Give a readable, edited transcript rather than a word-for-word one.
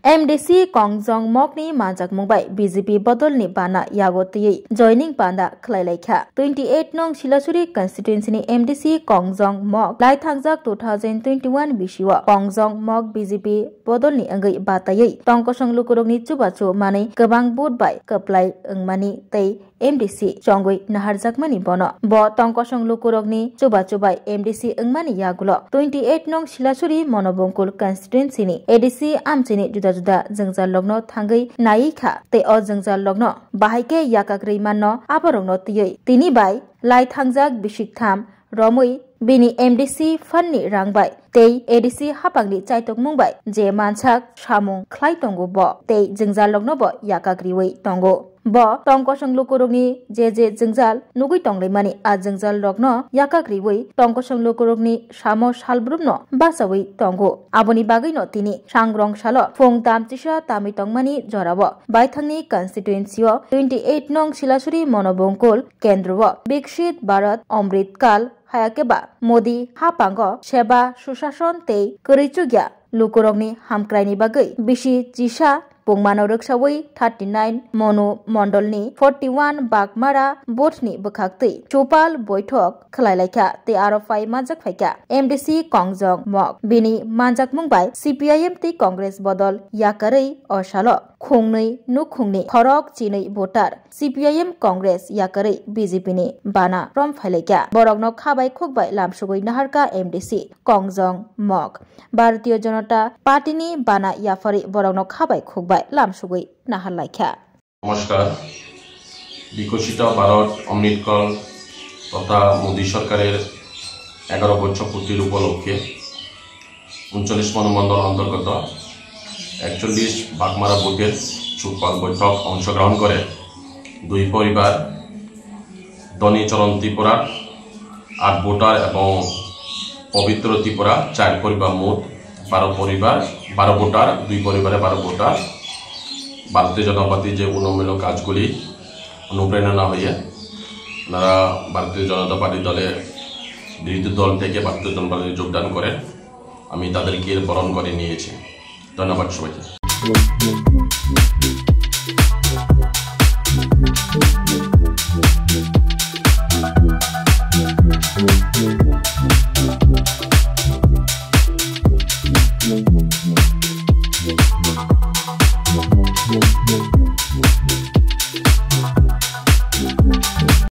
MDC Kongjong Mokni Manjak Mumbai BJP Bodolni Bana Yagotiyei Joining Banda Khlailaikhya 28 nong Silasuri constituency ni MDC Kongjong Mok Lai Thangjak 2021 Bisiwa Kongjong Mok BJP Bodolni Angai Batayei Tongkosong Lukurokni Chubachu Manai Gobang Budbai Kaplai Engmani Tei MDC Chongoi Naharjakmani Bono Bo Tongkosong Lukurokni Chubachubai MDC Engmani Yagulo 28 nong Silasuri Monobongkul constituency ni ADC Amchini Juda Jengjar Logno Thangai Naikha Te O Jengjar Logno Bahaike Yakakri Manno Aborogno Tiyei Tini Bai Lai Thangjak Bisiktham Romui Bini MDC Fanni Rangbai Tei ADC Hapangli Chaitok Mumbai Je Manchak Samung Khlai Tongo Bo Tei Jengjar Logno Bo Yakakriwei Tongo Bo Tongkosong Lukurokni Je Jengjal Nugui Tonglaimani A Jengjar Logno Yakakriwei Tongkosong Lukurokni Samo Salbrumno Basawei Tongo Aboni Bagaino Tini Sangrong Salo Phong Tamtisa Tami Tongmani Jorabo Baithangni constituency 28 nong Silasuri Monobongkul Kendro Bikshit Bharat Amrit Kal Hayakeba Modi Hapango Seba Sushashon Tei Kurichugya Lukurokni Hamkraini Bagai Bishi Jisha Pungmano Ruksawai 39 Monu Mondolni 41 Bakmara Botni Bukhakti Chopal Boithok Khlailaikhya Te Arofai Manjak Phaikya MDC Kongjong Mok Bini Manjak Mumbai CPIM Te Congress Bodol Yakarei Osalo Khungnei Nukhungni Thorok Chinei Voter CPIM Congress Yakarei BJP ni Bana Prom Phailaikya Borokno Khabai Khokbai Lamsugoi Naharka MDC Kongjong Mok Bharatiya Janata Party ni Bana Yafari Borokno Khabai Khokbai Lamsugoi Naharlaikya নমস্কার বিকশিত ভারত অমৃতকাল তথা মোদী সরকারের 11 বছর পূর্তির উপলক্ষে 39 মনোমণ্ডল অন্তর্গত 41 বাগমারা বুথের super বৈঠক অংশগ্রহণ করে দুই পরিবার ধনী চরণ ত্রিপুরা 8 ভোটার এবং পবিত্র ত্রিপুরা 4 পরিবার মোট 12 পরিবার 12 ভোটার দুই পরিবারে 12 ভোটার ভারতীয় জনতা পার্টির যে উন্নয়নমূলক কাজগুলি অনুপ্রেরণা হয়ে ওনারা ভারতীয় জনতা পার্টি দলের বিরোধী দল থেকে ভারতীয় জনতা পার্টিতে যোগদান করেন আমি তাদেরকে বরণ করে নিয়েছি ধন্যবাদ সবাইকে